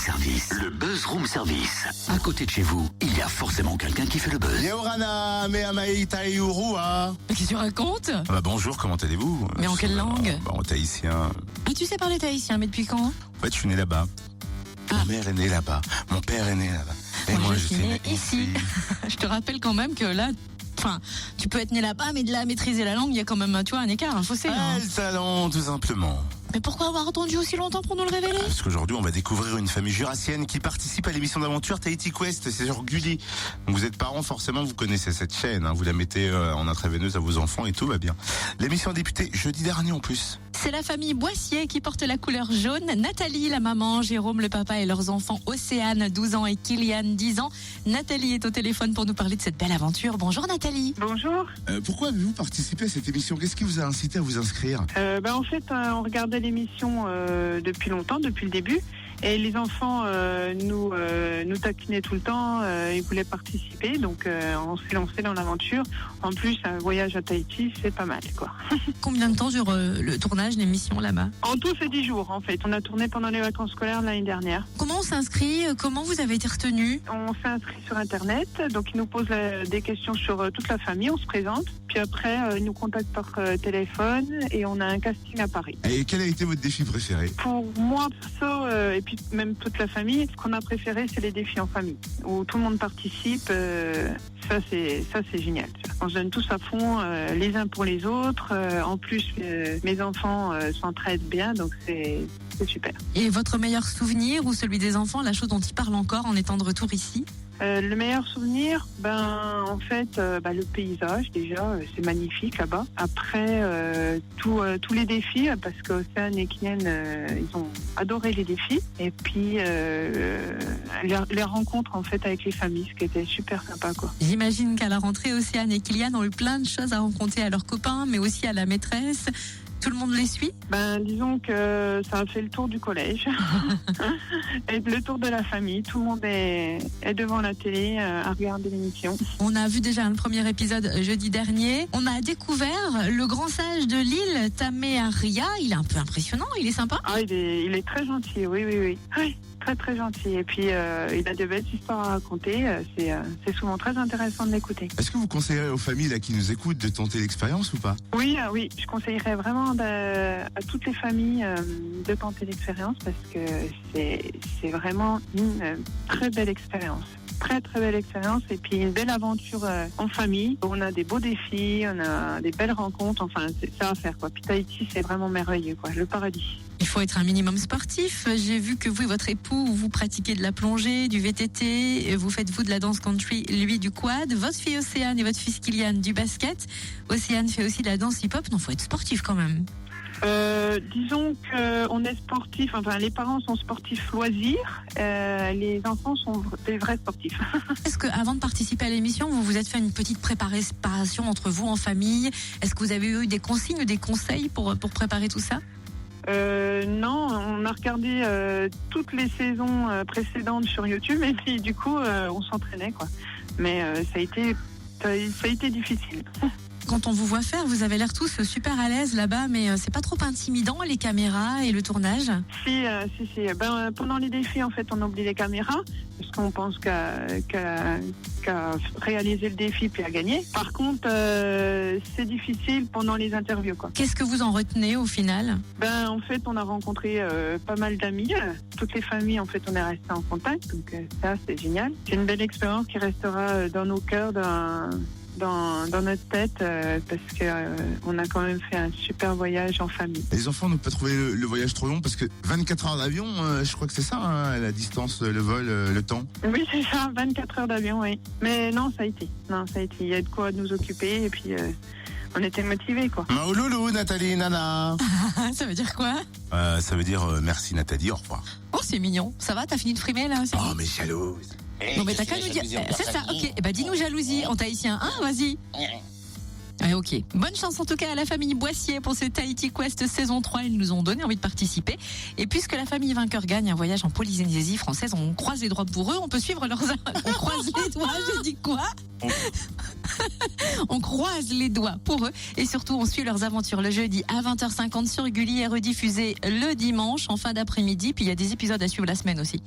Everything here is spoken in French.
Service. Le Buzz Room Service. À côté de chez vous, il y a forcément quelqu'un qui fait le buzz. Yorana, Meamaïta et Urua. Mais qu'est-ce que tu racontes? Bonjour, comment allez-vous? Mais en quelle langue? En tahitien. Ah, tu sais parler tahitien, mais depuis quand? En fait, je suis né là-bas. Ma mère est née là-bas. Mon père est né là-bas. Et moi, je suis né ici. Je te rappelle quand même que là, tu peux être né là-bas, mais de là à maîtriser la langue, il y a quand même, tu vois, un écart, un fossé. Le talent, tout simplement. Mais pourquoi avoir attendu aussi longtemps pour nous le révéler? Parce qu'aujourd'hui, on va découvrir une famille jurassienne qui participe à l'émission d'aventure Tahiti Quest. C'est sur Gulli. Donc vous êtes parents, forcément, vous connaissez cette chaîne. Vous la mettez en intraveineuse à vos enfants et tout va bien. L'émission a débuté jeudi dernier en plus. C'est la famille Boissier qui porte la couleur jaune. Nathalie, la maman, Jérôme, le papa et leurs enfants Océane, 12 ans et Kylian, 10 ans. Nathalie est au téléphone pour nous parler de cette belle aventure. Bonjour Nathalie. Bonjour. Pourquoi avez-vous participé à cette émission? Qu'est-ce qui vous a incité à vous inscrire? En fait, on regardait l'émission depuis longtemps, depuis le début. Et les enfants nous taquinaient tout le temps, ils voulaient participer, donc on s'est lancé dans l'aventure. En plus, un voyage à Tahiti, c'est pas mal, quoi. Combien de temps dure le tournage de l'émission là-bas? En tout, c'est 10 jours, en fait. On a tourné pendant les vacances scolaires l'année dernière. Comment on s'inscrit? Comment vous avez été retenu? On s'est inscrit sur Internet, donc ils nous posent des questions sur toute la famille, on se présente. Puis après, ils nous contactent par téléphone et on a un casting à Paris. Et quel a été votre défi préféré? Pour moi, perso, et puis même toute la famille, ce qu'on a préféré, c'est les défis en famille, où tout le monde participe. Ça, c'est génial. On se donne tous à fond, les uns pour les autres. En plus, mes enfants s'entraident bien, donc c'est super. Et votre meilleur souvenir ou celui des enfants, la chose dont ils parlent encore en étant de retour ici? Le meilleur souvenir, en fait, le paysage déjà, c'est magnifique là-bas. Après, tous les défis, parce qu'Océane et Kylian, ils ont adoré les défis. Et puis les rencontres en fait avec les familles, ce qui était super sympa, quoi. J'imagine qu'à la rentrée, Océane et Kylian ont eu plein de choses à raconter à leurs copains, mais aussi à la maîtresse. Tout le monde les suit? Disons que ça a fait le tour du collège et le tour de la famille. Tout le monde est devant la télé à regarder l'émission. On a vu déjà le premier épisode jeudi dernier. On a découvert le grand sage de l'île, Tamearia. Il est un peu impressionnant, il est sympa. Ah, il est très gentil, oui. Oui, très très gentil. Et puis il a de belles histoires à raconter. C'est souvent très intéressant de l'écouter. Est-ce que vous conseillerez aux familles là, qui nous écoutent de tenter l'expérience ou pas? Oui, je conseillerais vraiment à toutes les familles de tenter l'expérience parce que c'est vraiment une très belle expérience. Très très belle expérience et puis une belle aventure en famille. On a des beaux défis, on a des belles rencontres, c'est ça à faire, quoi. Puis Tahiti, c'est vraiment merveilleux, quoi, le paradis. Il faut être un minimum sportif. J'ai vu que vous et votre époux, vous pratiquez de la plongée, du VTT, vous faites vous de la danse country, lui du quad, votre fille Océane et votre fils Kylian du basket. Océane fait aussi de la danse hip-hop, non, faut être sportif quand même. Disons qu'on est sportif, les parents sont sportifs loisirs, les enfants sont des vrais sportifs. Est-ce qu'avant de participer à l'émission, vous vous êtes fait une petite préparation entre vous en famille? Est-ce que vous avez eu des consignes, des conseils pour préparer tout ça? Non, on a regardé toutes les saisons précédentes sur YouTube et puis du coup on s'entraînait, quoi. Mais ça a été difficile. Quand on vous voit faire, vous avez l'air tous super à l'aise là-bas, mais c'est pas trop intimidant les caméras et le tournage? Si. Pendant les défis, en fait, on oublie les caméras parce qu'on pense qu'à réaliser le défi puis à gagner. Par contre, c'est difficile pendant les interviews, quoi. Qu'est-ce que vous en retenez au final? En fait, on a rencontré pas mal d'amis. Toutes les familles, en fait, on est restés en contact. Donc ça, c'est génial. C'est une belle expérience qui restera dans nos cœurs, dans notre tête, parce que on a quand même fait un super voyage en famille. Les enfants n'ont pas trouvé le voyage trop long parce que 24 heures d'avion, je crois que c'est ça, la distance, le vol, le temps. Oui, c'est ça, 24 heures d'avion, oui. Mais non, ça a été. Il y a de quoi nous occuper et puis on était motivés, quoi. Maouloulou, Nathalie, nana. Ça veut dire quoi? Ça veut dire merci Nathalie, au revoir. Oh, c'est mignon. Ça va, t'as fini de frimer là? Oh, mais jalouse. Non, mais t'as qu'à nous dire. C'est ça, ok. Dis-nous jalousie en tahitien, hein, vas-y. Ouais, ok. Bonne chance en tout cas à la famille Boissier pour ce Tahiti Quest saison 3. Ils nous ont donné envie de participer. Et puisque la famille vainqueur gagne un voyage en Polynésie française, on croise les doigts pour eux. On peut suivre leurs... On croise les doigts, j'ai dit quoi? On croise les doigts pour eux. Et surtout, on suit leurs aventures le jeudi à 20h50 sur Gulli et rediffusé le dimanche en fin d'après-midi. Puis il y a des épisodes à suivre la semaine aussi.